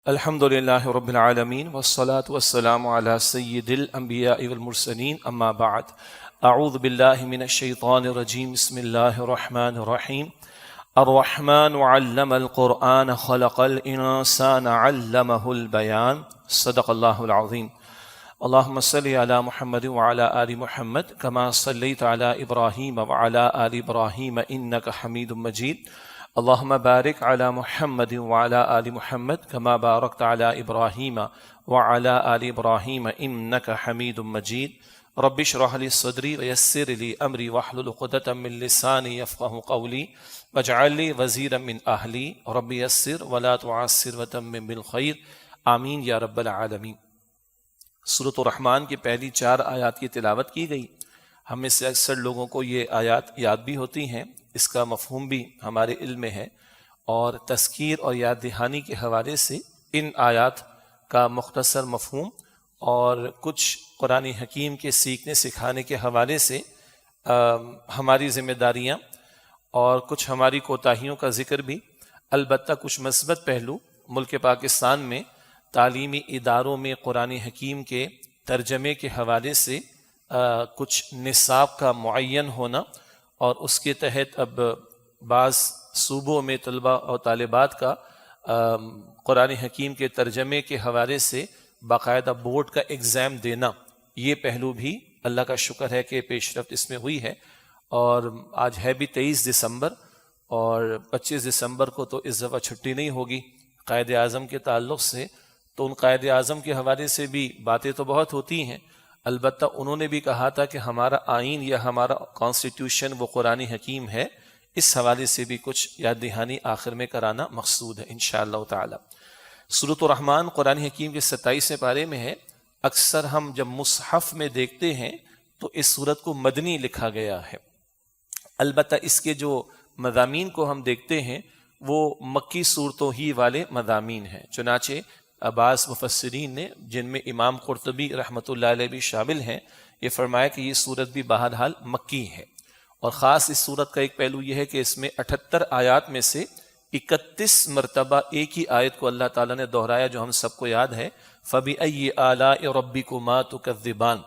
الحمد لله رب العالمين والصلاة والسلام على سيد الأنبياء والمرسلين أما بعد أعوذ بالله من الشيطان الرجيم بسم الله الرحمن الرحيم الرحمن علم القرآن خلق الإنسان علمه البيان صدق الله العظيم اللهم صل على محمد وعلى آل محمد كما صليت على إبراهيم وعلى آل إبراهيم إنك حميد مجيد اللهم بارك على محمد وعلى آل محمد كما باركت على إبراهيم وعلى آل إبراهيم إنك حميد مجيد رب اشرح لي صدري ويسر لي أمري واحلل عقدة من لساني يفقهوا قولي واجعل لي وزيرا من أهلي رب يسر ولا تعسر وتمم بالخير آمین یا رب العالمین۔ سورۃ الرحمن کی پہلی 4 آیات کی تلاوت کی گئی۔ ہم میں سے اکثر لوگوں کو یہ آیات یاد بھی ہوتی ہیں، اس کا مفہوم بھی ہمارے علم میں ہے، اور تذکیر اور یاد دہانی کے حوالے سے ان آیات کا مختصر مفہوم اور کچھ قرآن حکیم کے سیکھنے سکھانے کے حوالے سے ہماری ذمہ داریاں اور کچھ ہماری کوتاہیوں کا ذکر بھی، البتہ کچھ مثبت پہلو ملک پاکستان میں تعلیمی اداروں میں قرآن حکیم کے ترجمے کے حوالے سے کچھ نصاب کا معین ہونا، اور اس کے تحت اب بعض صوبوں میں طلباء اور طالبات کا قرآن حکیم کے ترجمے کے حوالے سے باقاعدہ بورڈ کا ایگزام دینا، یہ پہلو بھی اللہ کا شکر ہے کہ پیش رفت اس میں ہوئی ہے۔ اور آج ہے بھی 23 دسمبر، اور 25 دسمبر کو تو اس دفعہ چھٹی نہیں ہوگی قائد اعظم کے تعلق سے، تو ان قائد اعظم کے حوالے سے بھی باتیں تو بہت ہوتی ہیں، البتہ انہوں نے بھی کہا تھا کہ ہمارا آئین یا ہمارا کانسٹیٹیوشن وہ قرآن حکیم ہے، اس حوالے سے بھی کچھ یاد دہانی آخر میں کرانا مقصود ہے انشاءاللہ تعالی۔ سورۃ الرحمن قرآن حکیم کے 27 پارے میں ہے۔ اکثر ہم جب مصحف میں دیکھتے ہیں تو اس سورت کو مدنی لکھا گیا ہے، البتہ اس کے جو مضامین کو ہم دیکھتے ہیں وہ مکی صورتوں ہی والے مضامین ہیں، چنانچہ بعض مفسرین نے، جن میں امام قرطبی رحمۃ اللہ علیہ بھی شامل ہیں، یہ فرمایا کہ یہ صورت بھی بہرحال مکی ہے۔ اور خاص اس صورت کا ایک پہلو یہ ہے کہ اس میں 78 آیات میں سے 31 مرتبہ ایک ہی آیت کو اللہ تعالیٰ نے دہرایا، جو ہم سب کو یاد ہے، فَبِأَيِّ آلَاءِ رَبِّكُمَا تُكَذِّبَانِ،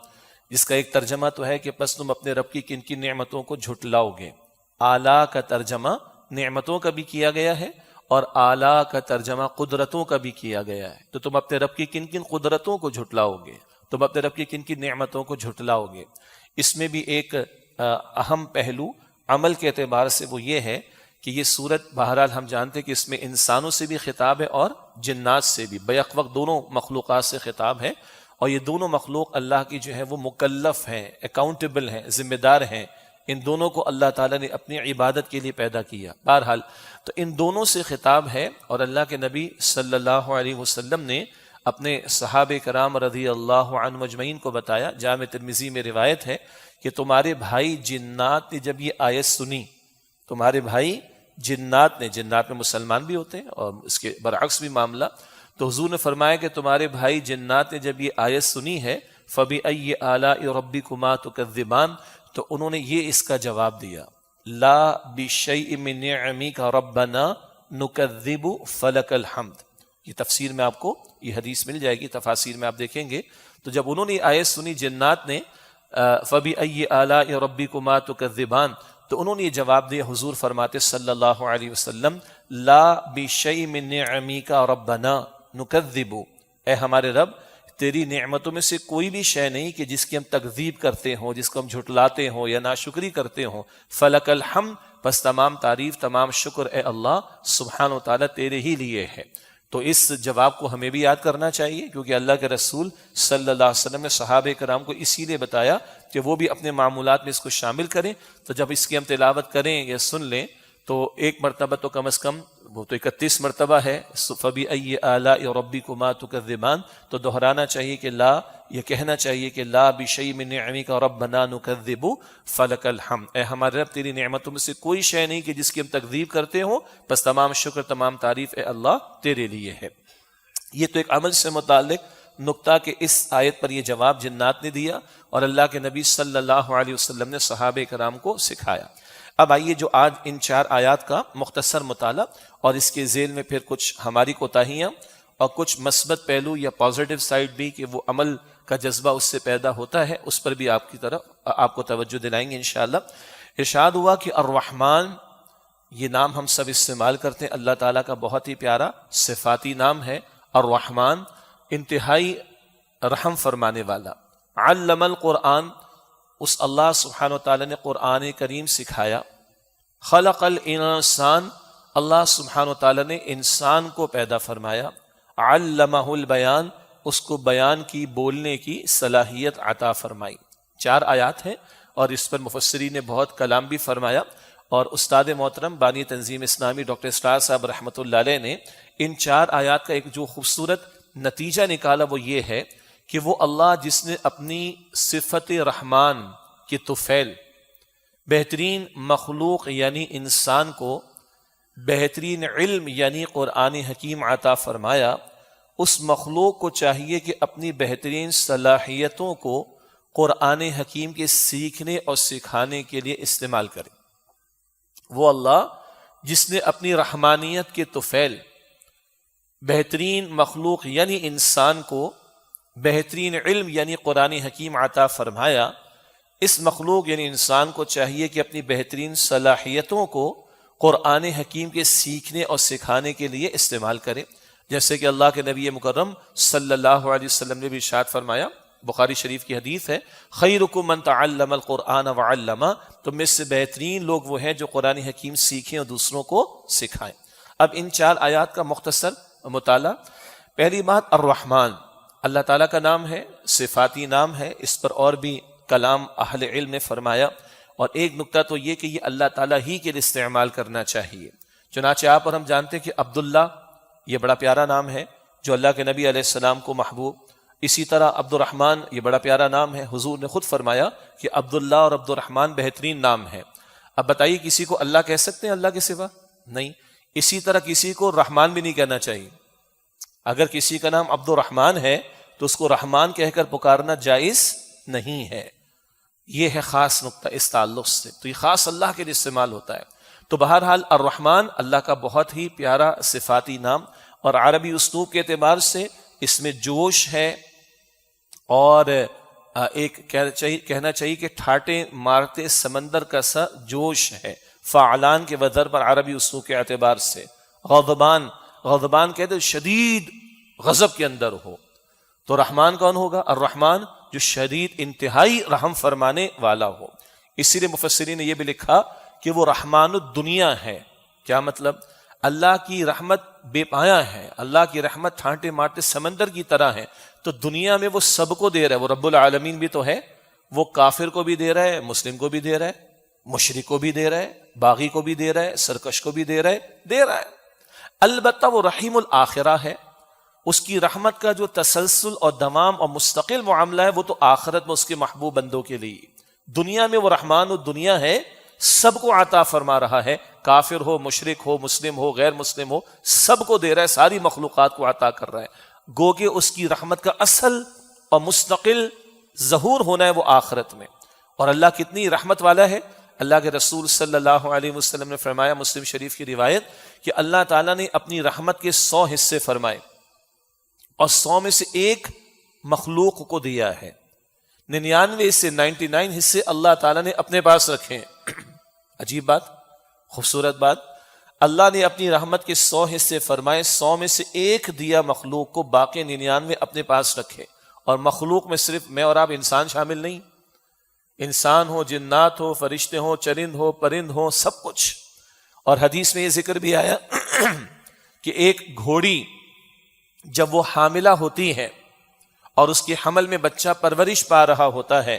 جس کا ایک ترجمہ تو ہے کہ پس تم اپنے رب کی کن کی نعمتوں کو جھٹلاؤ گے۔ آلا کا ترجمہ نعمتوں کا بھی کیا گیا ہے، اور آلا کا ترجمہ قدرتوں کا بھی کیا گیا ہے، تو تم اپنے رب کی کن کن قدرتوں کو جھٹلاؤ گے، تم اپنے رب کی کن کن نعمتوں کو جھٹلاؤ گے۔ اس میں بھی ایک اہم پہلو عمل کے اعتبار سے وہ یہ ہے کہ یہ صورت بہرحال ہم جانتے کہ اس میں انسانوں سے بھی خطاب ہے اور جنات سے بھی، بیک وقت دونوں مخلوقات سے خطاب ہے، اور یہ دونوں مخلوق اللہ کی جو ہے وہ مکلف ہیں، اکاؤنٹیبل ہیں، ذمہ دار ہیں، ان دونوں کو اللہ تعالیٰ نے اپنی عبادت کے لیے پیدا کیا۔ بہرحال تو ان دونوں سے خطاب ہے، اور اللہ کے نبی صلی اللہ علیہ وسلم نے اپنے صحابہ کرام رضی اللہ عنہ مجمعین کو بتایا، جامع ترمذی میں روایت ہے کہ تمہارے بھائی جنات نے جب یہ آیت سنی، تمہارے بھائی جنات میں مسلمان بھی ہوتے ہیں اور اس کے برعکس بھی معاملہ، تو حضور نے فرمایا کہ تمہارے بھائی جنات نے جب یہ آیت سنی ہے فَبِأَيِّ آلَاءِ رَبِّكُمَا تُكَذِّبَانِ، تو انہوں نے یہ اس کا جواب دیا، لا بِشَيْءٍ مِّن نِعْمِكَ رَبَّنَا نُكَذِّبُ فَلَكَ الْحَمْدُ۔ یہ تفسیر میں آپ کو یہ حدیث مل جائے گی، تفاسیر میں آپ دیکھیں گے۔ تو جب انہوں نے آیت سنی جنات نے فَبِأَيِّ آلَاءِ رَبِّكُمَا تُكَذِّبَانِ، تو انہوں نے یہ جواب دیا، حضور فرماتے صلی اللہ علیہ وسلم، لا بِشَيْءٍ مِّن نِعْمِكَ رَبَّنَا نُكَذِّبُ، اے ہمارے رب تیری نعمتوں میں سے کوئی بھی شے نہیں کہ جس کی ہم تکذیب کرتے ہوں، جس کو ہم جھٹلاتے ہوں یا ناشکری کرتے ہوں۔ فلک الحمد، بس تمام تعریف تمام شکر اے اللہ سبحانہ و تعالیٰ تیرے ہی لیے ہے۔ تو اس جواب کو ہمیں بھی یاد کرنا چاہیے، کیونکہ اللہ کے رسول صلی اللہ علیہ وسلم نے صحابہ کرام کو اسی لیے بتایا کہ وہ بھی اپنے معمولات میں اس کو شامل کریں۔ تو جب اس کی ہم تلاوت کریں یا سن لیں تو ایک مرتبہ تو کم از کم، وہ تو 31 مرتبہ ہے، فَبِأَيِّ آلَاءِ رَبِّكُمَا تُكَذِّبَانِ، تو دہرانا چاہیے کہ لا، یہ کہنا چاہیے کہ لا بِشَيْءٍ مِّن نِعْمِكَ رَبَّنَا نُكَذِّبُ فَلَكَ الْحَمْدُ، اے ہمارے رب تیری نعمتوں میں سے کوئی شے نہیں کہ جس کی ہم تکذیب کرتے ہوں، بس تمام شکر تمام تعریف اے اللہ تیرے لیے ہے۔ یہ تو ایک عمل سے متعلق نقطہ کہ اس آیت پر یہ جواب جنات نے دیا اور اللہ کے نبی صلی اللہ علیہ وسلم نے صحابہ کرام کو سکھایا۔ اب آئیے جو آج ان 4 آیات کا مختصر مطالعہ اور اس کے ذیل میں پھر کچھ ہماری کوتاہیاں اور کچھ مثبت پہلو یا پازیٹیو سائڈ بھی کہ وہ عمل کا جذبہ اس سے پیدا ہوتا ہے، اس پر بھی آپ کو توجہ دلائیں گے انشاءاللہ۔ ارشاد ہوا کہ الرحمن، یہ نام ہم سب استعمال کرتے ہیں، اللہ تعالیٰ کا بہت ہی پیارا صفاتی نام ہے الرحمن، انتہائی رحم فرمانے والا۔ علم القرآن، اس اللہ سبحانہ و تعالیٰ نے قرآن کریم سکھایا۔ خلق الانسان، اللہ سبحانہ و تعالیٰ نے انسان کو پیدا فرمایا۔ علمہ البیان، اس کو بیان کی، بولنے کی صلاحیت عطا فرمائی۔ 4 آیات ہیں اور اس پر مفسرین نے بہت کلام بھی فرمایا، اور استاد محترم بانی تنظیم اسلامی ڈاکٹر اسرار صاحب رحمۃ اللہ علیہ نے ان 4 آیات کا ایک جو خوبصورت نتیجہ نکالا وہ یہ ہے کہ وہ اللہ جس نے اپنی صفت رحمان کی طفیل بہترین مخلوق یعنی انسان کو بہترین علم یعنی قرآن حکیم عطا فرمایا، اس مخلوق کو چاہیے کہ اپنی بہترین صلاحیتوں کو قرآن حکیم کے سیکھنے اور سکھانے کے لیے استعمال کرے۔ وہ اللہ جس نے اپنی رحمانیت کے طفیل بہترین مخلوق یعنی انسان کو بہترین علم یعنی قرآن حکیم عطا فرمایا، اس مخلوق یعنی انسان کو چاہیے کہ اپنی بہترین صلاحیتوں کو قرآن حکیم کے سیکھنے اور سکھانے کے لیے استعمال کرے، جیسے کہ اللہ کے نبی مکرم صلی اللہ علیہ وسلم نے بھی ارشاد فرمایا، بخاری شریف کی حدیث ہے، خیرکم من تعلم القرآن وعلمہ، تم میں سے بہترین لوگ وہ ہیں جو قرآن حکیم سیکھیں اور دوسروں کو سکھائیں۔ اب ان 4 آیات کا مختصر مطالعہ۔ پہلی بات، الرحمن اللہ تعالیٰ کا نام ہے، صفاتی نام ہے، اس پر اور بھی کلام اہل علم نے فرمایا، اور ایک نکتہ تو یہ کہ یہ اللہ تعالیٰ ہی کے لیے استعمال کرنا چاہیے۔ چنانچہ آپ اور ہم جانتے ہیں کہ عبداللہ یہ بڑا پیارا نام ہے جو اللہ کے نبی علیہ السلام کو محبوب، اسی طرح عبد الرحمن یہ بڑا پیارا نام ہے، حضور نے خود فرمایا کہ عبداللہ اور عبد الرحمن بہترین نام ہے۔ اب بتائیے کسی کو اللہ کہہ سکتے ہیں اللہ کے سوا؟ نہیں۔ اسی طرح کسی کو رحمان بھی نہیں کہنا چاہیے۔ اگر کسی کا نام عبد الرحمن ہے تو اس کو رحمان کہہ کر پکارنا جائز نہیں ہے۔ یہ ہے خاص نقطہ اس تعلق سے، تو یہ خاص اللہ کے لیے استعمال ہوتا ہے۔ تو بہرحال الرحمن اللہ کا بہت ہی پیارا صفاتی نام، اور عربی اسلوب کے اعتبار سے اس میں جوش ہے، اور ایک کہنا چاہیے کہ ٹھاٹے مارتے سمندر کا سا جوش ہے، فعلان کے وزن پر عربی اسلوب کے اعتبار سے۔ غضبان کہتے ہیں شدید غضب کے اندر ہو، تو رحمان کون ہوگا؟ الرحمن جو شدید انتہائی رحم فرمانے والا ہو۔ اسی لیے مفسرین نے یہ بھی لکھا کہ وہ رحمان الدنیا ہے۔ کیا مطلب؟ اللہ کی رحمت بے پایا ہے، اللہ کی رحمت ٹھانٹے مارتے سمندر کی طرح ہے، تو دنیا میں وہ سب کو دے رہا ہے، وہ رب العالمین بھی تو ہے، وہ کافر کو بھی دے رہا ہے، مسلم کو بھی دے رہا ہے، مشرک کو بھی دے رہا ہے، باغی کو بھی دے رہا ہے، سرکش کو بھی دے رہا ہے۔ البتہ وہ رحیم الآخرہ ہے، اس کی رحمت کا جو تسلسل اور دوام اور مستقل معاملہ ہے وہ تو آخرت میں اس کے محبوب بندوں کے لیے۔ دنیا میں وہ رحمان الدنیا ہے، سب کو عطا فرما رہا ہے، کافر ہو، مشرک ہو، مسلم ہو، غیر مسلم ہو، سب کو دے رہا ہے، ساری مخلوقات کو عطا کر رہا ہے۔ گو کہ اس کی رحمت کا اصل اور مستقل ظہور ہونا ہے وہ آخرت میں۔ اور اللہ کتنی رحمت والا ہے، اللہ کے رسول صلی اللہ علیہ وسلم نے فرمایا، مسلم شریف کی روایت، کہ اللہ تعالیٰ نے اپنی رحمت کے 100 حصے فرمائے اور 100 میں سے ایک مخلوق کو دیا ہے، 99 سے 99 حصے اللہ تعالیٰ نے اپنے پاس رکھے ہیں۔ عجیب بات، خوبصورت بات، اللہ نے اپنی رحمت کے 100 حصے فرمائے، 100 میں سے ایک دیا مخلوق کو، باقی 99 اپنے پاس رکھے۔ اور مخلوق میں صرف میں اور آپ انسان شامل نہیں، انسان ہو، جنات ہو، فرشتے ہو، چرند ہو، پرند ہو، سب کچھ۔ اور حدیث میں یہ ذکر بھی آیا کہ ایک گھوڑی جب وہ حاملہ ہوتی ہے اور اس کے حمل میں بچہ پرورش پا رہا ہوتا ہے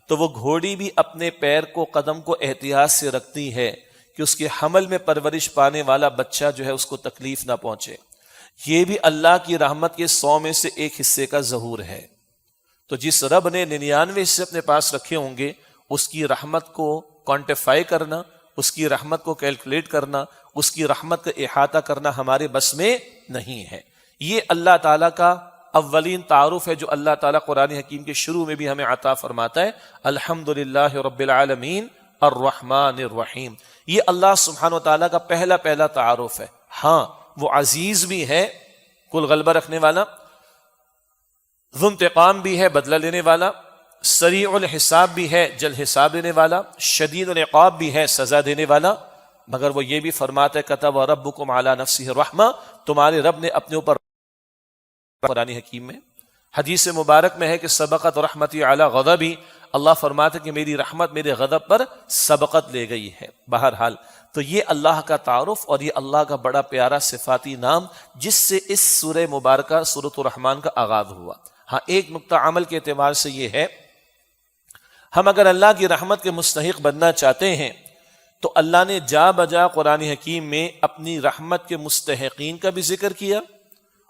تو وہ گھوڑی بھی اپنے پیر کو، قدم کو احتیاط سے رکھتی ہے کہ اس کے حمل میں پرورش پانے والا بچہ جو ہے اس کو تکلیف نہ پہنچے۔ یہ بھی اللہ کی رحمت کے 100 میں سے ایک حصے کا ظہور ہے۔ تو جس رب نے 99 حصے اپنے پاس رکھے ہوں گے، اس کی رحمت کو کوانٹیفائی کرنا، اس کی رحمت کو کیلکولیٹ کرنا، اس کی رحمت کا احاطہ کرنا ہمارے بس میں نہیں ہے۔ یہ اللہ تعالیٰ کا اولین تعارف ہے جو اللہ تعالیٰ قرآن حکیم کے شروع میں بھی ہمیں عطا فرماتا ہے، الحمدللہ رب العالمین الرحمن الرحیم۔ یہ اللہ سبحانہ و تعالیٰ کا پہلا تعارف ہے۔ ہاں وہ عزیز بھی ہے، کل غلبہ رکھنے والا، ذو انتقام بھی ہے، بدلہ لینے والا، سریع الحساب بھی ہے، جلد حساب لینے والا، شدید العقاب بھی ہے، سزا دینے والا، مگر وہ یہ بھی فرماتا ہے کتب ربکم علی نفسہ الرحمہ، تمہارے رب نے اپنے اوپر، قرآن حکیم میں حدیث مبارک میں ہے کہ سبقت رحمتی علی غضبی، اللہ فرماتا ہے کہ میری رحمت میرے غضب پر سبقت لے گئی ہے۔ بہرحال تو یہ اللہ کا تعارف اور یہ اللہ کا بڑا پیارا صفاتی نام جس سے اس سورہ مبارکہ سورۃ الرحمن کا آغاز ہوا۔ ہاں ایک نقطہ عمل کے اعتبار سے یہ ہے، ہم اگر اللہ کی رحمت کے مستحق بننا چاہتے ہیں تو اللہ نے جا بجا قرآن حکیم میں اپنی رحمت کے مستحقین کا بھی ذکر کیا،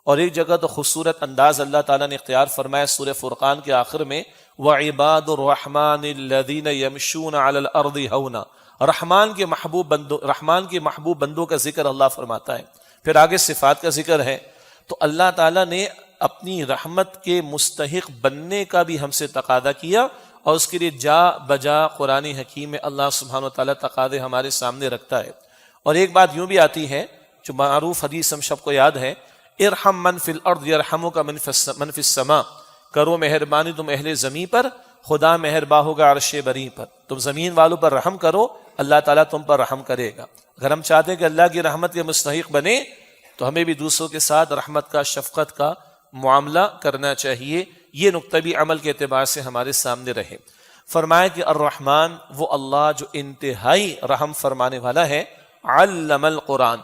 اور ایک جگہ تو خوبصورت انداز اللہ تعالیٰ نے اختیار فرمایا سورہ فرقان کے آخر میں وَعِبَادُ الرَّحْمَنِ الَّذِينَ يَمْشُونَ عَلَى الْأَرْضِ هَوْنًا، رحمان کے محبوب بندوں کا ذکر اللہ فرماتا ہے، پھر آگے صفات کا ذکر ہے۔ تو اللہ تعالیٰ نے اپنی رحمت کے مستحق بننے کا بھی ہم سے تقاضا کیا، اور اس کے لیے جا بجا قرآن حکیم میں اللہ سبحانہ وتعالیٰ تقاضے ہمارے سامنے رکھتا ہے۔ اور ایک بات یوں بھی آتی ہے جو معروف حدیث ہم سب کو یاد ہے، ارحم من فی الارض یرحمک من فی السماء، کرو مہربانی تم اہل زمین پر، خدا مہرباں ہوگا عرش بری پر، تم زمین والوں پر رحم کرو، اللہ تعالیٰ تم پر رحم کرے گا۔ اگر ہم چاہتے ہیں کہ اللہ کی رحمت کے مستحق بنے تو ہمیں بھی دوسروں کے ساتھ رحمت کا، شفقت کا معاملہ کرنا چاہیے، یہ نقطہ بھی عمل کے اعتبار سے ہمارے سامنے رہے۔ فرمایا کہ الرحمن وہ اللہ جو انتہائی رحم فرمانے والا ہے، علم القرآن،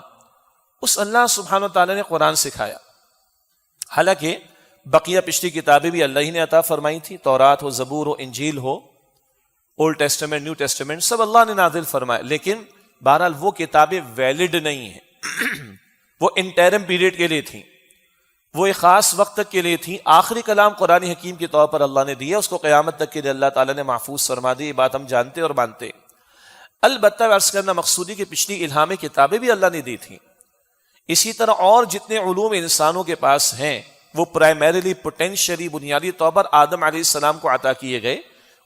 اس اللہ سبحانہ وتعالیٰ نے قرآن سکھایا۔ حالانکہ بقیہ پچھلی کتابیں بھی اللہ ہی نے عطا فرمائی تھی، تورات ہو، زبور ہو، انجیل ہو، اولڈ ٹیسٹمنٹ، نیو ٹیسٹمنٹ، سب اللہ نے نازل فرمایا، لیکن بہرحال وہ کتابیں ویلڈ نہیں ہیں، وہ انٹرم پیریڈ کے لیے تھیں، وہ ایک خاص وقت تک کے لیے تھیں۔ آخری کلام قرآن حکیم کے طور پر اللہ نے دیا، اس کو قیامت تک کے لیے اللہ تعالیٰ نے محفوظ فرما دی، یہ بات ہم جانتے اور مانتے۔ البتہ عرض کرنا مقصودی کہ پچھلی الہامی کتابیں بھی اللہ نے دی تھیں، اسی طرح اور جتنے علوم انسانوں کے پاس ہیں وہ پرائمریلی پوٹینشلی بنیادی طور پر آدم علیہ السلام کو عطا کیے گئے۔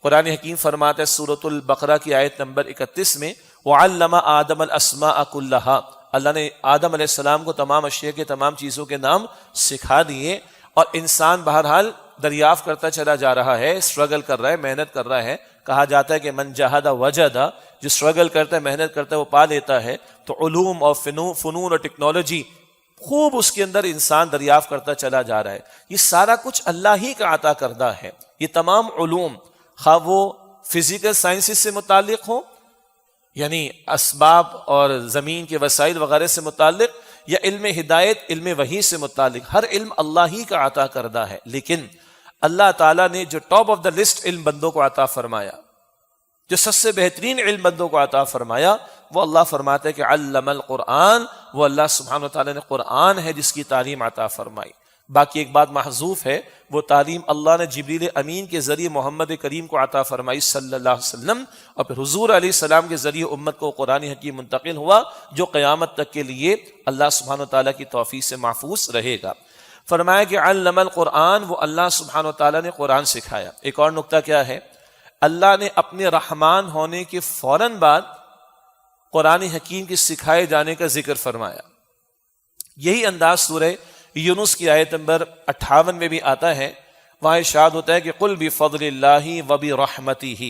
قرآن حکیم فرماتا ہے سورۃ البقرہ کی آیت نمبر 31 میں وَعَلَّمَ آدَمَ الْأَسْمَاءَ كُلَّهَا، اللہ نے آدم علیہ السلام کو تمام اشیاء کے تمام چیزوں کے نام سکھا دیے، اور انسان بہرحال دریافت کرتا چلا جا رہا ہے، اسٹرگل کر رہا ہے، محنت کر رہا ہے۔ کہا جاتا ہے کہ من جہد وجد، جو اسٹرگل کرتا ہے، محنت کرتا ہے، وہ پا لیتا ہے۔ تو علوم اور فنون اور ٹیکنالوجی خوب اس کے اندر انسان دریافت کرتا چلا جا رہا ہے۔ یہ سارا کچھ اللہ ہی کا عطا کردہ ہے۔ یہ تمام علوم خواہ وہ فزیکل سائنسز سے متعلق ہوں، یعنی اسباب اور زمین کے وسائل وغیرہ سے متعلق، یا علم ہدایت، علم وحی سے متعلق، ہر علم اللہ ہی کا عطا کردہ ہے۔ لیکن اللہ تعالیٰ نے جو ٹاپ آف دا لسٹ علم بندوں کو عطا فرمایا، جو سب سے بہترین علم بندوں کو عطا فرمایا، وہ اللہ فرماتا ہے کہ علم القرآن، وہ اللہ سبحانہ وتعالیٰ نے قرآن ہے جس کی تعلیم عطا فرمائی۔ باقی ایک بات محذوف ہے، وہ تعلیم اللہ نے جبریل امین کے ذریعے محمد کریم کو عطا فرمائی صلی اللہ علیہ وسلم، اور پھر حضور علیہ السلام کے ذریعے امت کو قرآن حکیم منتقل ہوا، جو قیامت تک کے لیے اللہ سبحانہ وتعالیٰ کی توفیق سے محفوظ رہے گا۔ فرمایا کہ علم القرآن، وہ اللہ سبحانہ وتعالیٰ نے قرآن سکھایا۔ ایک اور نقطہ کیا ہے، اللہ نے اپنے رحمان ہونے کے فوراً بعد قرآن حکیم کے سکھائے جانے کا ذکر فرمایا۔ یہی انداز سورہ یونس کی آیت نمبر 58 میں بھی آتا ہے، وہاں ارشاد ہوتا ہے کہ قل بفضل اللہ وبرحمتہ،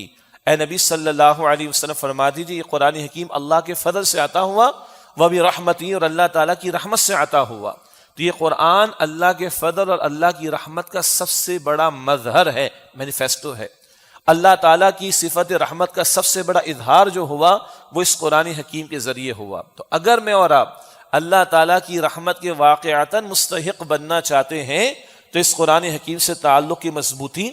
اے نبی صلی اللہ علیہ وسلم فرما دیجیے یہ قرآن حکیم اللہ کے فضل سے عطا ہوا، وبرحمتہ، اور اللہ تعالیٰ کی رحمت سے عطا ہوا۔ تو یہ قرآن اللہ کے فضل اور اللہ کی رحمت کا سب سے بڑا مظہر ہے، مینیفیسٹو ہے۔ اللہ تعالیٰ کی صفت رحمت کا سب سے بڑا اظہار جو ہوا وہ اس قرآن حکیم کے ذریعے ہوا۔ تو اگر میں اور آپ اللہ تعالیٰ کی رحمت کے واقعتاً مستحق بننا چاہتے ہیں تو اس قرآن حکیم سے تعلق کی مضبوطی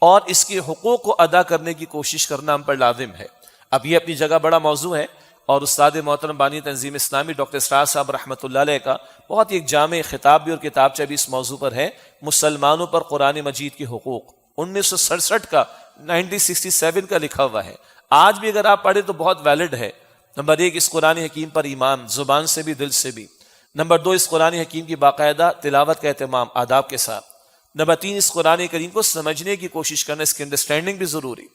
اور اس کے حقوق کو ادا کرنے کی کوشش کرنا ہم پر لازم ہے۔ اب یہ اپنی جگہ بڑا موضوع ہے، اور استاد محترم بانی تنظیم اسلامی ڈاکٹر اسرار صاحب رحمۃ اللہ علیہ کا بہت ہی ایک جامع خطاب بھی اور کتابچہ بھی اس موضوع پر ہے، مسلمانوں پر قرآن مجید کے حقوق، 1967 کا 1967 کا لکھا ہوا ہے۔ آج بھی اگر آپ پڑھیں تو بہت ویلڈ ہے۔ نمبر 1 اس قرآن حکیم پر ایمان، زبان سے بھی دل سے بھی۔ نمبر 2 اس قرآن حکیم کی باقاعدہ تلاوت کا اہتمام آداب کے ساتھ۔ نمبر 3 اس قرآن کریم کو سمجھنے کی کوشش کرنا، اس کی انڈرسٹینڈنگ بھی ضروری۔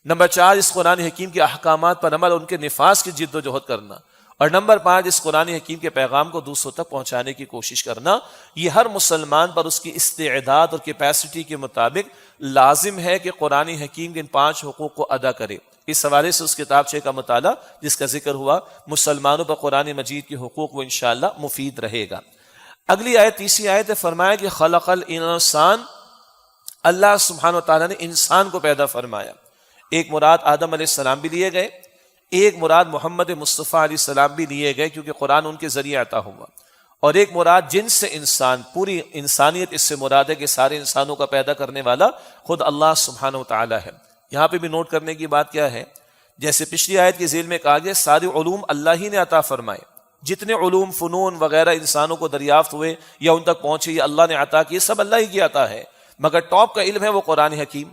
نمبر 4 اس قرآن حکیم کے احکامات پر عمل، ان کے نفاذ کی جد و جہد کرنا۔ اور نمبر 5 اس قرآن حکیم کے پیغام کو دوسروں تک پہنچانے کی کوشش کرنا. یہ ہر مسلمان پر اس کی استعداد اور کیپیسٹی کے مطابق لازم ہے کہ قرآن حکیم کے ان 5 حقوق کو ادا کرے. اس حوالے سے اس کتابچے کا مطالعہ جس کا ذکر ہوا مسلمانوں پر قرآن مجید کے حقوق وہ انشاءاللہ مفید رہے گا. اگلی آیت تیسری آیت ہے، فرمایا کہ خلق الانسان، اللہ سبحانہ و تعالیٰ نے انسان کو پیدا فرمایا. ایک مراد آدم علیہ السلام بھی لیے گئے، ایک مراد محمد مصطفیٰ علیہ السلام بھی لیے گئے کیونکہ قرآن ان کے ذریعے عطا ہوا، اور ایک مراد جنس سے انسان، پوری انسانیت اس سے مراد ہے کہ سارے انسانوں کا پیدا کرنے والا خود اللہ سبحانہ و تعالیٰ ہے. یہاں پہ بھی نوٹ کرنے کی بات کیا ہے، جیسے پچھلی آیت کی ذیل میں کہا گیا سارے علوم اللہ ہی نے عطا فرمائے. جتنے علوم فنون وغیرہ انسانوں کو دریافت ہوئے یا ان تک پہنچے یہ اللہ نے عطا کیے، سب اللہ ہی کی عطا ہے، مگر ٹاپ کا علم ہے وہ قرآن حکیم.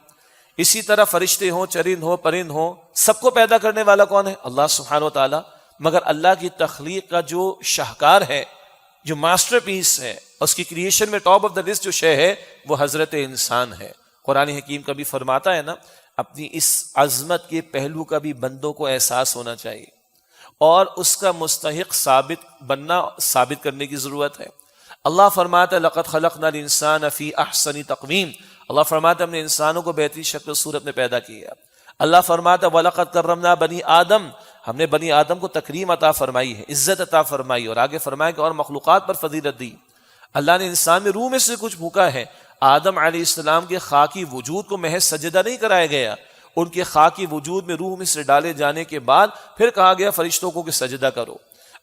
اسی طرح فرشتے ہوں، چرند ہوں، پرند ہوں، سب کو پیدا کرنے والا کون ہے؟ اللہ سبحانہ و تعالیٰ. مگر اللہ کی تخلیق کا جو شاہکار ہے، جو ماسٹر پیس ہے، اس کی کریشن میں ٹاپ آف دا لسٹ جو شے ہے وہ حضرت انسان ہے. قرآن حکیم کبھی فرماتا ہے نا، اپنی اس عظمت کے پہلو کا بھی بندوں کو احساس ہونا چاہیے اور اس کا مستحق ثابت کرنے کی ضرورت ہے. اللہ فرماتا ہے لقد خلقنا الانسان فی احسن تقویم. اللہ فرماتا ہے ہم نے انسانوں کو بہترین شکل و صورت میں پیدا کیا. اللہ فرماتا ہے وَلَقَدْ كَرَّمْنَا بَنِي آدم، ہم نے بنی آدم کو تکریم عطا فرمائی ہے، عزت عطا فرمائی، اور آگے فرمایا کہ اور مخلوقات پر فضیلت دی. اللہ نے انسان میں روح میں سے کچھ پھونکا ہے. آدم علیہ السلام کے خاکی وجود کو محض سجدہ نہیں کرایا گیا، ان کے خاکی وجود میں روح میں سے ڈالے جانے کے بعد پھر کہا گیا فرشتوں کو کہ سجدہ کرو.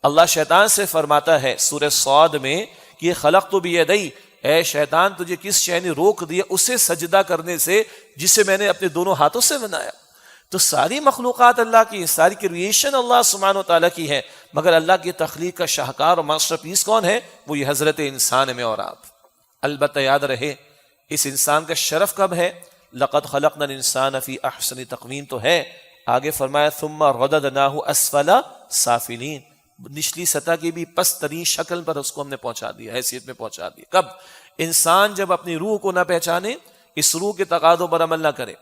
اللہ شیطان سے فرماتا ہے سورہ صاد میں کہ خلقت بیدی، اے شیطان تجھے کس شے نے روک دیا اسے سجدہ کرنے سے جسے میں نے اپنے دونوں ہاتھوں سے بنایا. تو ساری مخلوقات اللہ کی، ساری کریشن اللہ سبحانہ و تعالیٰ کی ہے، مگر اللہ کی تخلیق کا شاہکار اور ماسٹر پیس کون ہے؟ وہ یہ حضرت انسان میں اور آپ. البتہ یاد رہے اس انسان کا شرف کب ہے؟ لقد خلقنا الانسان فی احسن تقویم تو ہے، آگے فرمایا ثم رددناہ اسفل سافلین، نچلی سطح کی بھی پست ترین شکل پر اس کو ہم نے پہنچا دیا، حیثیت میں پہنچا دیا. کب؟ انسان جب اپنی روح کو نہ پہچانے، اس روح کے تقاضوں پر عمل نہ کرے،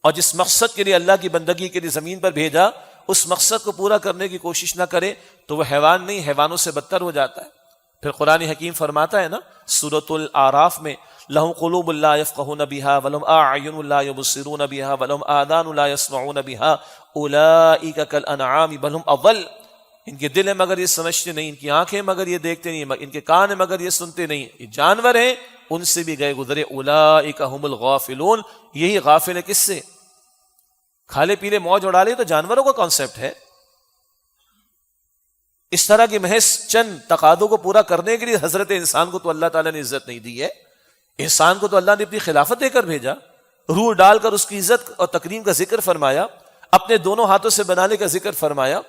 اور جس مقصد کے لیے اللہ کی بندگی کے لیے زمین پر بھیجا اس مقصد کو پورا کرنے کی کوشش نہ کرے، تو وہ حیوان نہیں، حیوانوں سے بدتر ہو جاتا ہے. پھر قرآن حکیم فرماتا ہے نا سورۃ الاعراف میں لَهُمْ قُلُوبٌ لَا يَفْقَهُونَ بِهَا وَلَهُمْ أَعْيُنٌ لَا يُبْصِرُونَ بِهَا وَلَهُمْ آذَانٌ لَا يَسْمَعُونَ بِهَا أُولَئِكَ كَالْأَنْعَامِ بَلْ هُمْ أَضَلُّ. ان کے دل ہیں مگر یہ سمجھتے نہیں، ان کی آنکھیں مگر یہ دیکھتے نہیں، ان کے کان ہیں مگر یہ سنتے نہیں، یہ جانور ہیں ان سے بھی گئے گزرے. أُولَئِكَ هُمُ الْغَافِلُونَ، یہی غافل ہے کس سے؟ کھالے پیلے موج اڑا لے تو جانوروں کا کانسیپٹ ہے. اس طرح کی محض چند تقاضوں کو پورا کرنے کے لیے حضرت انسان کو تو اللہ تعالیٰ نے عزت نہیں دی ہے. انسان کو تو اللہ نے اپنی خلافت دے کر بھیجا، روح ڈال کر اس کی عزت اور تکریم کا ذکر فرمایا، اپنے دونوں ہاتھوں سے بنانے کا ذکر فرمایا،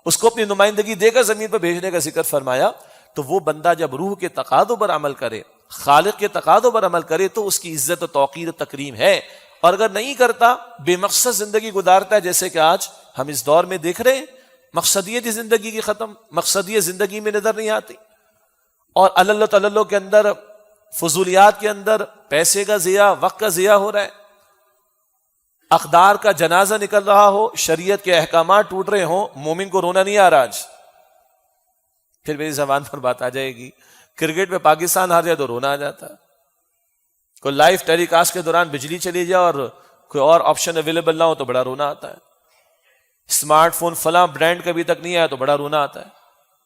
اس کو اپنی نمائندگی دے کر زمین پر بھیجنے کا ذکر فرمایا. تو وہ بندہ جب روح کے تقاضوں پر عمل کرے، خالق کے تقاضوں پر عمل کرے تو اس کی عزت و توقیر و تکریم ہے. اور اگر نہیں کرتا، بے مقصد زندگی گزارتا ہے، جیسے کہ آج ہم اس دور میں دیکھ رہے ہیں، مقصدیت زندگی کی ختم، مقصدیت زندگی میں نظر نہیں آتی، اور اللہ تعالیٰ کے اندر، فضولیات کے اندر پیسے کا ضیاع، وقت کا ضیاع ہو رہا ہے. اقدار کا جنازہ نکل رہا ہو، شریعت کے احکامات ٹوٹ رہے ہوں، مومن کو رونا نہیں آ رہا. آج پھر میری زبان پر بات آ جائے گی، کرکٹ میں پاکستان ہار جائے تو رونا آ جاتا ہے. کوئی لائیو ٹیلی کاسٹ کے دوران بجلی چلی جائے اور کوئی اور آپشن اویلیبل نہ ہو تو بڑا رونا آتا ہے. اسمارٹ فون فلاں برانڈ کبھی تک نہیں آیا تو بڑا رونا آتا ہے.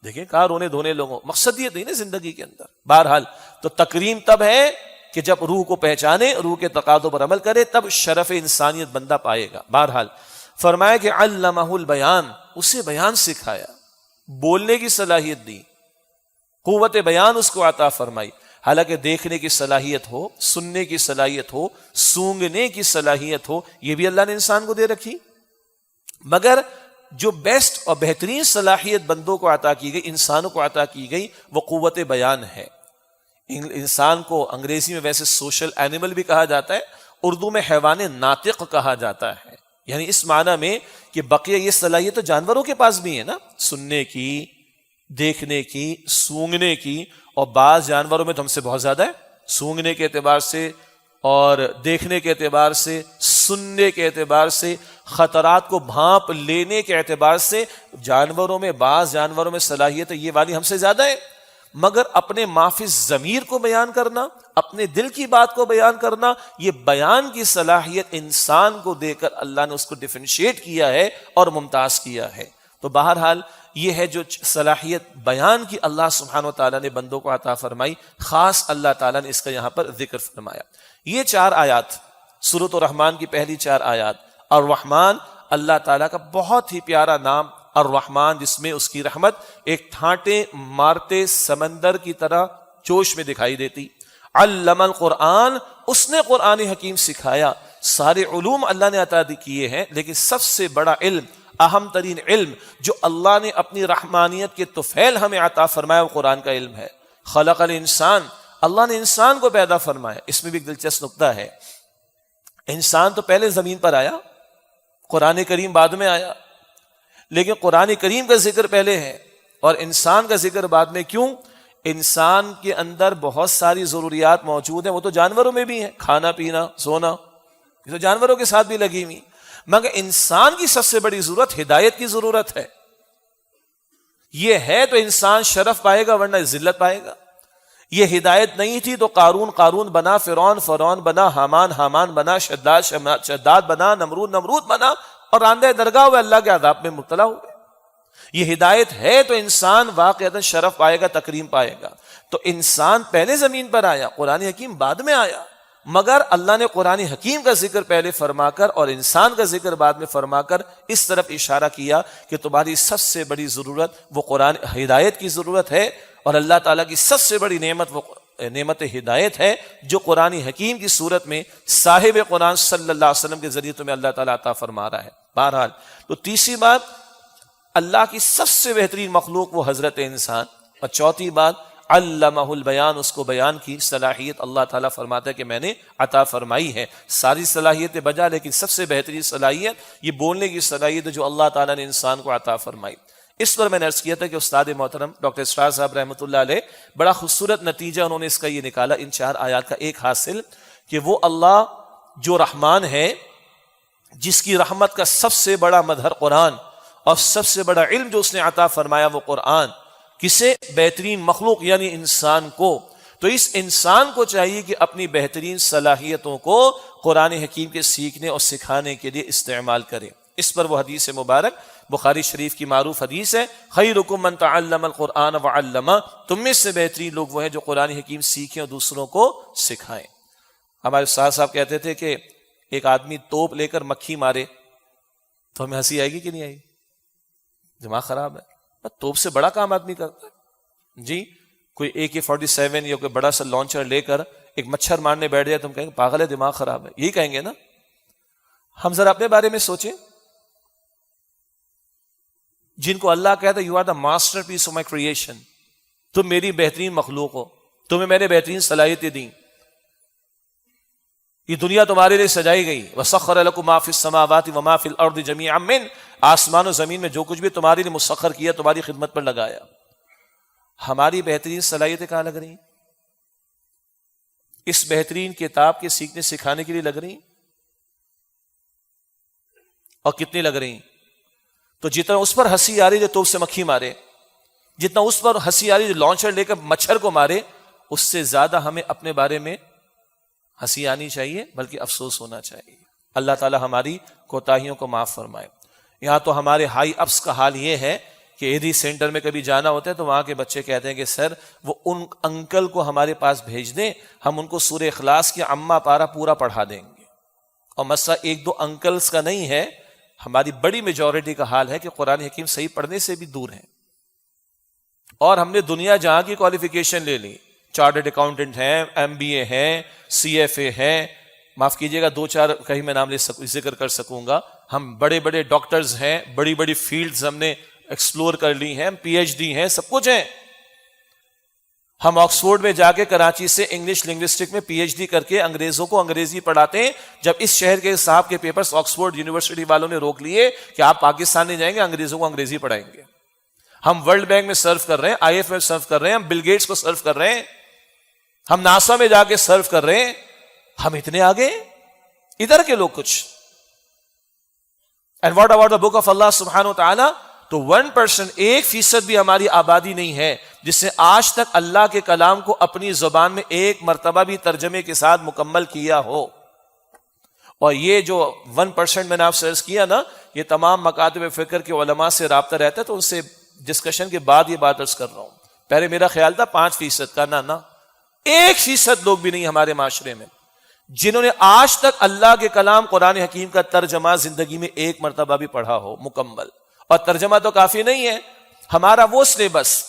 دیکھیں کہاں رونے دھونے لوگوں، مقصدیت نہیں نا زندگی کے اندر. بہرحال تو تکریم تب ہے کہ جب روح کو پہچانے، روح کے تقاضوں پر عمل کرے، تب شرف انسانیت بندہ پائے گا. بہرحال فرمایا کہ علمہ البیان، اسے بیان سکھایا، بولنے کی صلاحیت دی، قوت بیان اس کو عطا فرمائی. حالانکہ دیکھنے کی صلاحیت ہو، سننے کی صلاحیت ہو، سونگنے کی صلاحیت ہو، یہ بھی اللہ نے انسان کو دے رکھی. مگر جو بیسٹ اور بہترین صلاحیت بندوں کو عطا کی گئی، انسانوں کو عطا کی گئی، وہ قوت بیان ہے. انسان کو انگریزی میں ویسے سوشل اینیمل بھی کہا جاتا ہے، اردو میں حیوان ناطق کہا جاتا ہے. یعنی اس معنی میں کہ بقیہ یہ صلاحیت تو جانوروں کے پاس بھی ہے نا، سننے کی، دیکھنے کی، سونگنے کی، اور بعض جانوروں میں تو ہم سے بہت زیادہ ہے. سونگنے کے اعتبار سے اور دیکھنے کے اعتبار سے، سننے کے اعتبار سے، خطرات کو بھانپ لینے کے اعتبار سے جانوروں میں، بعض جانوروں میں صلاحیت یہ والی ہم سے زیادہ ہے، مگر اپنے معافی ضمیر کو بیان کرنا، اپنے دل کی بات کو بیان کرنا، یہ بیان کی صلاحیت انسان کو دے کر اللہ نے اس کو ڈیفرینشیٹ کیا ہے اور ممتاز کیا ہے۔ تو بہرحال یہ ہے جو صلاحیت بیان کی اللہ سبحانہ و تعالیٰ نے بندوں کو عطا فرمائی، خاص اللہ تعالیٰ نے اس کا یہاں پر ذکر فرمایا۔ یہ 4 آیات سورۃ الرحمن کی پہلی 4 آیات، الرحمن اللہ تعالیٰ کا بہت ہی پیارا نام الرحمن، جس میں اس کی رحمت ایک ٹھانٹے مارتے سمندر کی طرح جوش میں دکھائی دیتی۔ علم القرآن، اس نے قرآن حکیم سکھایا۔ سارے علوم اللہ نے عطا کیے ہیں، لیکن سب سے بڑا علم، اہم ترین علم جو اللہ نے اپنی رحمانیت کے طفیل ہمیں عطا فرمایا وہ قرآن کا علم ہے۔ خلق الانسان، اللہ نے انسان کو پیدا فرمایا۔ اس میں بھی ایک دلچسپ نقطہ ہے، انسان تو پہلے زمین پر آیا، قرآن کریم بعد میں آیا، لیکن قرآن کریم کا ذکر پہلے ہے اور انسان کا ذکر بعد میں۔ کیوں؟ انسان کے اندر بہت ساری ضروریات موجود ہیں، وہ تو جانوروں میں بھی ہیں، کھانا پینا سونا، یہ تو جانوروں کے ساتھ بھی لگی ہوئی، مگر انسان کی سب سے بڑی ضرورت ہدایت کی ضرورت ہے۔ یہ ہے تو انسان شرف پائے گا، ورنہ ذلت پائے گا۔ یہ ہدایت نہیں تھی تو قارون بنا، فرعون بنا، حامان بنا، شداد بنا، نمرود بنا اور راندہ درگاہ ہوئے، اللہ کے عذاب میں مبتلا ہوئے۔ یہ ہدایت ہے تو انسان واقعتاً شرف پائے گا، تکریم پائے گا۔ تو انسان پہلے زمین پر آیا، قرآن حکیم بعد میں آیا، مگر اللہ نے قرآن حکیم کا ذکر پہلے فرما کر اور انسان کا ذکر بعد میں فرما کر اس طرف اشارہ کیا کہ تمہاری سب سے بڑی ضرورت وہ قرآن ہدایت کی ضرورت ہے، اور اللہ تعالیٰ کی سب سے بڑی نعمت وہ نعمت ہدایت ہے جو قرآن حکیم کی صورت میں صاحب قرآن صلی اللہ علیہ وسلم کے ذریعے تمہیں اللہ تعالیٰ عطا فرما رہا ہے۔ بہرحال تو تیسری بات، اللہ کی سب سے بہترین مخلوق وہ حضرت انسان، اور چوتھی بات علمہ البیان، اس کو بیان کی صلاحیت اللہ تعالیٰ فرماتا ہے کہ میں نے عطا فرمائی ہے۔ ساری صلاحیتیں بجا، لیکن سب سے بہترین صلاحیت یہ بولنے کی صلاحیت ہے جو اللہ تعالیٰ نے انسان کو عطا فرمائی۔ اس پر میں نے عرض کیا تھا کہ استاد محترم ڈاکٹر اسرار صاحب رحمۃ اللہ علیہ بڑا خوبصورت نتیجہ انہوں نے اس کا یہ نکالا ان 4 آیات کا، ایک حاصل کہ وہ اللہ جو رحمان ہے، جس کی رحمت کا سب سے بڑا مظہر قرآن اور سب سے بڑا علم جو اس نے عطا فرمایا وہ قرآن، کسے؟ بہترین مخلوق یعنی انسان کو۔ تو اس انسان کو چاہیے کہ اپنی بہترین صلاحیتوں کو قرآن حکیم کے سیکھنے اور سکھانے کے لیے استعمال کرے۔ اس پر وہ حدیث مبارک بخاری شریف کی معروف حدیث ہے، خیرکم من تعلم القرآن وعلمہ، تم میں سے بہترین لوگ وہ ہیں جو قرآن حکیم سیکھیں اور دوسروں کو سکھائیں۔ ہمارے استاد صاحب کہتے تھے کہ ایک آدمی توپ لے کر مکھی مارے تو ہمیں ہنسی آئے گی کہ نہیں آئے گی؟ دماغ خراب ہے، توپ سے بڑا کام آدمی کرتا ہے جی۔ کوئی AK-47 یا کوئی بڑا سا لانچر لے کر ایک مچھر مارنے بیٹھ جائے تو ہم کہیں گے پاگل ہے، دماغ خراب ہے، یہی کہیں گے نا۔ ہم ذرا اپنے بارے میں سوچیں، جن کو اللہ کہتا ہے you are the masterpiece of my creation, تم میری بہترین مخلوق ہو، تمہیں میں نے بہترین صلاحیتیں دیں، یہ دنیا تمہارے لیے سجائی گئی، وَسَخَّرَ لَكُم مَا فِي السَّمَاوَاتِ وَمَا فِي الْأَرْضِ جَمِيعًا مِّنْ، آسمان و زمین میں جو کچھ بھی تمہارے لیے مسخر کیا تمہاری خدمت پر لگایا۔ ہماری بہترین صلاحیتیں کہاں لگ رہی ہیں؟ اس بہترین کتاب کے سیکھنے سکھانے کے لیے لگ رہی ہیں، اور کتنی لگ رہی ہیں؟ تو جتنا اس پر ہنسی آ رہی جو توپ سے مکھی مارے، جتنا اس پر ہنسی آ رہی جو لانچر لے کر مچھر کو مارے، اس سے زیادہ ہمیں اپنے بارے میں ہنسی آنی چاہیے بلکہ افسوس ہونا چاہیے۔ اللہ تعالی ہماری کوتاہیوں کو معاف فرمائے۔ یہاں تو ہمارے ہائی اپس کا حال یہ ہے کہ ایڈی سینٹر میں کبھی جانا ہوتا ہے تو وہاں کے بچے کہتے ہیں کہ سر وہ ان انکل کو ہمارے پاس بھیج دیں، ہم ان کو سورہ اخلاص کی عامہ پارہ پورا پڑھا دیں گے۔ اور مسئلہ 1-2 انکلز کا نہیں ہے، ہماری بڑی میجورٹی کا حال ہے کہ قرآن حکیم صحیح پڑھنے سے بھی دور ہیں، اور ہم نے دنیا جہاں کی کوالیفیکیشن لے لی، چارٹرڈ اکاؤنٹنٹ ہیں، MBA ہیں، CFA ہیں، معاف کیجئے گا 2-4 کہیں میں نام ذکر کر سکوں گا، ہم بڑے بڑے ڈاکٹرز ہیں، بڑی بڑی فیلڈز ہم نے ایکسپلور کر لی ہیں، PhD ہیں، سب کچھ ہیں۔ ہم آکسفورڈ میں جا کے کراچی سے انگلش لنگوسٹک میں PhD کر کے انگریزوں کو انگریزی پڑھاتے ہیں۔ جب اس شہر کے صاحب کے پیپرز آکسفورڈ یونیورسٹی والوں نے روک لیے کہ آپ پاکستان نہیں جائیں گے، انگریزوں کو انگریزی پڑھائیں گے۔ ہم ورلڈ بینک میں سرو کر رہے ہیں، IF میں سرو کر رہے ہیں، ہم بل گیٹس کو سرو کر رہے ہیں، ہم ناسا میں جا کے سرو کر رہے ہیں، ہم اتنے آگے ادھر کے لوگ کچھ. And what about the book of Allah subhanahu wa ta'ala? تو 1%, 1% بھی ہماری آبادی نہیں ہے جس نے آج تک اللہ کے کلام کو اپنی زبان میں ایک مرتبہ بھی ترجمے کے ساتھ مکمل کیا ہو. اور یہ جو 1% میں نے آپ سے عرض کیا نا, یہ تمام مکاتب فکر کے علماء سے رابطہ رہتا ہے, تو ان سے ڈسکشن کے بعد یہ بات عرض کر رہا ہوں. پہلے میرا خیال تھا 5% کا, نا 1% لوگ بھی نہیں ہمارے معاشرے میں جنہوں نے آج تک اللہ کے کلام قرآن حکیم کا ترجمہ زندگی میں ایک مرتبہ بھی پڑھا ہو مکمل. اور ترجمہ تو کافی نہیں ہے, ہمارا وہ سلیبس,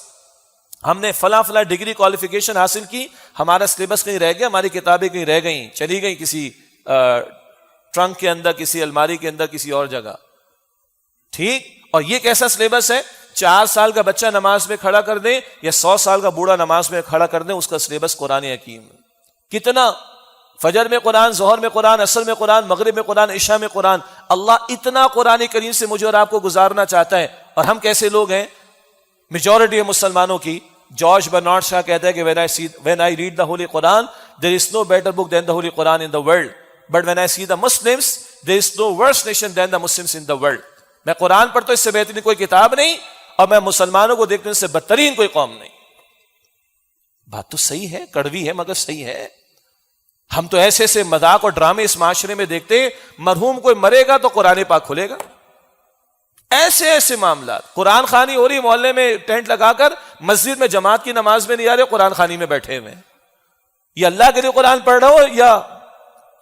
ہم نے فلاں ڈگری کوالیفیکیشن حاصل کی, ہمارا سلیبس کہیں رہ گیا, ہماری کتابیں کہیں رہ گئیں, چلی گئیں کسی ٹرنک کے اندر, کسی الماری کے اندر, کسی اور جگہ. ٹھیک. اور یہ کیسا سلیبس ہے؟ 4 سال کا بچہ نماز میں کھڑا کر دیں یا 100 سال کا بوڑھا نماز میں کھڑا کر دیں, اس کا سلیبس قرآن حکیم. کتنا فجر میں قرآن, ظہر میں قرآن, عصر میں قرآن, مغرب میں قرآن, عشاء میں قرآن. اللہ اتنا قرآن کریم سے مجھے اور آپ کو گزارنا چاہتا ہے. اور ہم کیسے لوگ ہیں؟ میجورٹی مسلمانوں کی. جارج برنارڈ شاہ کہتا ہے کہ when I read the Holy Quran, there is no better book than the Holy Quran in the world. But when I see the Muslims, there is no worse nation than the Muslims in the world. میں قرآن پڑھتا ہوں, اس سے بہترین کوئی کتاب نہیں, اور میں مسلمانوں کو دیکھتا ہوں, اس سے بدترین کوئی قوم نہیں. بات تو صحیح ہے, کڑوی ہے مگر صحیح ہے. ہم تو ایسے ایسے مذاق اور ڈرامے اس معاشرے میں دیکھتے ہیں, مرحوم کوئی مرے گا تو قرآن پاک کھلے گا. ایسے ایسے معاملات. قرآن خوانی ہو رہی محلے میں, ٹینٹ لگا کر مسجد میں جماعت کی نماز میں نہیں آ رہے, قرآن خوانی میں بیٹھے ہوئے. یہ اللہ کے لیے قرآن پڑھ رہا ہو یا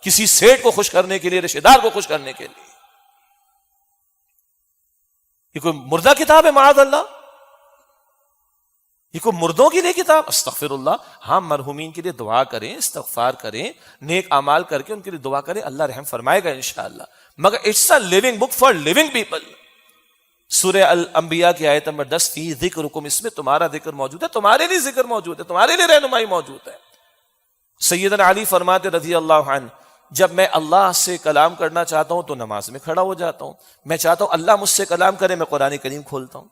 کسی سیٹ کو خوش کرنے کے لیے, رشتہ دار کو خوش کرنے کے لیے؟ یہ کوئی مردہ کتاب ہے معاذ اللہ, یہ کوئی مردوں کے لیے کتاب؟ استغفر اللہ. ہاں, مرحومین کے لیے دعا کریں, استغفار کریں, نیک اعمال کر کے ان کے لیے دعا کریں, اللہ رحم فرمائے گا انشاءاللہ. مگر it's a living book for living people. سورہ الانبیاء کی آیت نمبر 10, فی ذکرکم, اس میں تمہارا ذکر موجود ہے, تمہارے لیے ذکر موجود ہے, تمہارے لیے رہنمائی موجود ہے. سیدنا علی فرماتے رضی اللہ عنہ, جب میں اللہ سے کلام کرنا چاہتا ہوں تو نماز میں کھڑا ہو جاتا ہوں. میں چاہتا ہوں اللہ مجھ سے کلام کرے, میں قرآن کریم کھولتا ہوں.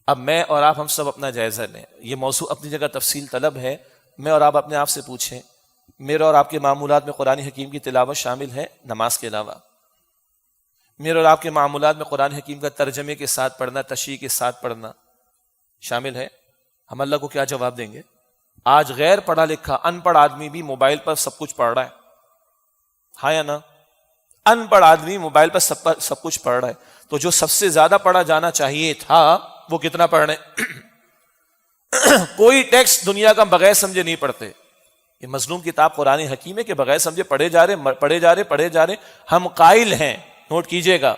اب میں اور آپ ہم سب اپنا جائزہ لیں. یہ موضوع اپنی جگہ تفصیل طلب ہے. میں اور آپ اپنے آپ سے پوچھیں, میرے اور آپ کے معمولات میں قرآن حکیم کی تلاوت شامل ہے نماز کے علاوہ؟ میرے اور آپ کے معمولات میں قرآن حکیم کا ترجمے کے ساتھ پڑھنا, تشریح کے ساتھ پڑھنا شامل ہے؟ ہم اللہ کو کیا جواب دیں گے؟ آج غیر پڑھا لکھا ان پڑھ آدمی بھی موبائل پر سب کچھ پڑھ رہا ہے, ہاں یا نا؟ ان پڑھ آدمی موبائل پر سب کچھ پڑھ رہا ہے. تو جو سب سے زیادہ پڑھا جانا چاہیے تھا وہ کتنا پڑھ رہے ہیں؟ کوئی ٹیکسٹ دنیا کا بغیر سمجھے نہیں پڑھتے. یہ مظلوم کتاب قرآن حکیم ہے کہ بغیر سمجھے پڑھے جا رہے. ہم قائل ہیں, نوٹ کیجئے گا,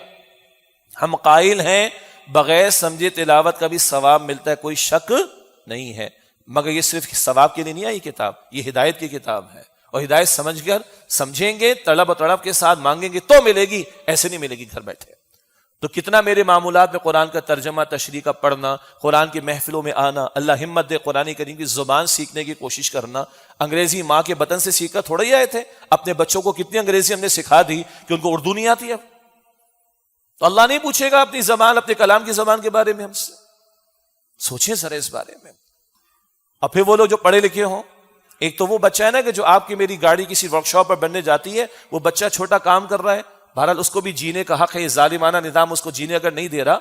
ہم قائل ہیں بغیر سمجھے تلاوت کا بھی ثواب ملتا ہے, کوئی شک نہیں ہے. مگر یہ صرف ثواب کے لیے نہیں آئی کتاب, یہ ہدایت کی کتاب ہے. اور ہدایت سمجھ کر سمجھیں گے, طلب و طلب کے ساتھ مانگیں گے تو ملے گی, ایسے نہیں ملے گی گھر بیٹھے. تو کتنا میرے معمولات میں قرآن کا ترجمہ, تشریح کا پڑھنا, قرآن کی محفلوں میں آنا, اللہ ہمت دے قرآن کریم کی زبان سیکھنے کی کوشش کرنا. انگریزی ماں کے بطن سے سیکھ کر تھوڑا ہی آئے تھے. اپنے بچوں کو کتنی انگریزی ہم نے سکھا دی کہ ان کو اردو نہیں آتی. اب تو اللہ نہیں پوچھے گا اپنی زبان, اپنے کلام کی زبان کے بارے میں ہم سے. سوچیں ذرا اس بارے میں. اور پھر وہ لوگ جو پڑھے لکھے ہوں, ایک تو وہ بچہ ہے نا کہ جو آپ کی میری گاڑی کسی ورک شاپ پر بننے جاتی ہے, وہ بچہ چھوٹا کام کر رہا ہے, بہرحال اس کو بھی جینے کا حق ہے. یہ ظالمانہ نظام اس کو جینے اگر نہیں دے رہا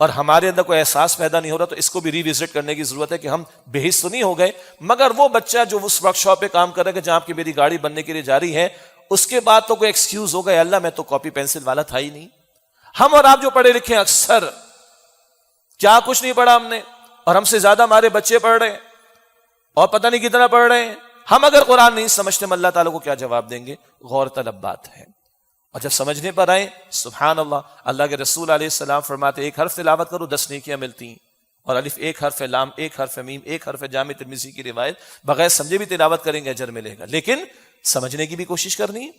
اور ہمارے اندر کوئی احساس پیدا نہیں ہو رہا, تو اس کو بھی ری وزٹ کرنے کی ضرورت ہے کہ ہم بے حس تو نہیں ہو گئے. مگر وہ بچہ جو اس ورک شاپ پہ کام کر رہا ہے جہاں آپ کی میری گاڑی بننے کے لیے جاری ہے, اس کے بعد تو کوئی ایکسکیوز ہوگا, اللہ میں تو کاپی پینسل والا تھا ہی نہیں. ہم اور آپ جو پڑھے لکھے ہیں اکثر کیا کچھ نہیں پڑھا ہم نے, اور ہم سے زیادہ ہمارے بچے پڑھ رہے ہیں اور پتہ نہیں کتنا پڑھ رہے ہیں. ہم اگر قرآن نہیں سمجھتے, ہم اللہ تعالیٰ کو کیا جواب دیں گے؟ غور طلب بات ہے. اور جب سمجھنے پر آئے, سبحان اللہ, اللہ کے رسول علیہ السلام فرماتے ایک حرف تلاوت کرو 10 نیکیاں ملتی ہیں. اور الف ایک حرف ہے, لام ایک حرف ہے, میم ایک حرف ہے. جامع ترمذی کی روایت, بغیر سمجھے بھی تلاوت کریں گے اجر ملے گا, لیکن سمجھنے کی بھی کوشش کرنی ہے.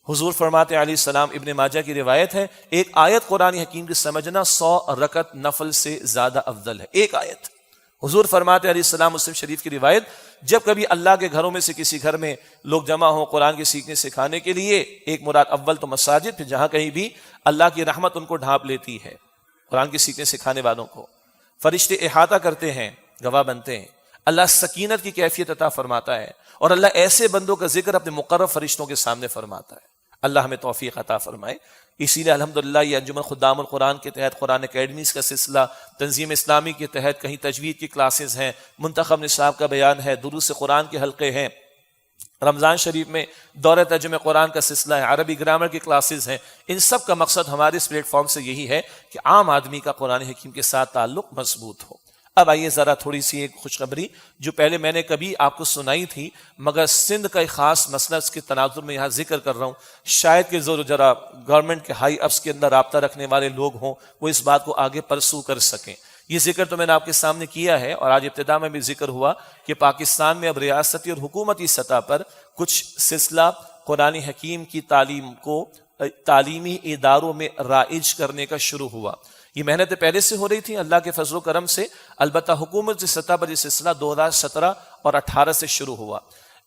حضور فرماتے علیہ السلام, ابن ماجہ کی روایت ہے, ایک آیت قرآن حکیم کی سمجھنا 100 رکعت نفل سے زیادہ افضل ہے. ایک آیت. حضور فرماتے علیہ السلام, مسلم شریف کی روایت, جب کبھی اللہ کے گھروں میں سے کسی گھر میں لوگ جمع ہوں قرآن کے سیکھنے سکھانے کے لیے, ایک مراد اول تو مساجد, پھر جہاں کہیں بھی اللہ کی رحمت ان کو ڈھانپ لیتی ہے, قرآن کے سیکھنے سکھانے والوں کو فرشتے احاطہ کرتے ہیں, گواہ بنتے ہیں. اللہ سکینت کی کیفیت عطا فرماتا ہے، اور اللہ ایسے بندوں کا ذکر اپنے مقرب فرشتوں کے سامنے فرماتا ہے۔ اللہ ہمیں توفیق عطا فرمائے۔ اسی لیے الحمدللہ یہ انجمن خدام القرآن کے تحت قرآن اکیڈمیز کا سلسلہ، تنظیم اسلامی کے تحت کہیں تجوید کی کلاسز ہیں، منتخب نصاب کا بیان ہے، دروس قرآن کے حلقے ہیں، رمضان شریف میں دورہ ترجمہ قرآن کا سلسلہ ہے، عربی گرامر کی کلاسز ہیں۔ ان سب کا مقصد ہمارے اس پلیٹ فارم سے یہی ہے کہ عام آدمی کا قرآن حکیم کے ساتھ تعلق مضبوط ہو۔ اب آئیے ذرا تھوڑی سی ایک خوشخبری جو پہلے میں نے کبھی آپ کو سنائی تھی، مگر سندھ کا ایک خاص مسئلہ اس کے تناظر میں یہاں ذکر کر رہا ہوں، شاید کہ ذرا گورنمنٹ کے ہائی اپس کے اندر رابطہ رکھنے والے لوگ ہوں، وہ اس بات کو آگے پرسو کر سکیں۔ یہ ذکر تو میں نے آپ کے سامنے کیا ہے، اور آج ابتدا میں بھی ذکر ہوا کہ پاکستان میں اب ریاستی اور حکومتی سطح پر کچھ سلسلہ قرآن حکیم کی تعلیم کو تعلیمی اداروں میں رائج کرنے کا شروع ہوا۔ یہ محنتیں پہلے سے ہو رہی تھیں اللہ کے فضل و کرم سے، البتہ حکومت سطح پر یہ سلسلہ 2017 اور 18 سے شروع ہوا۔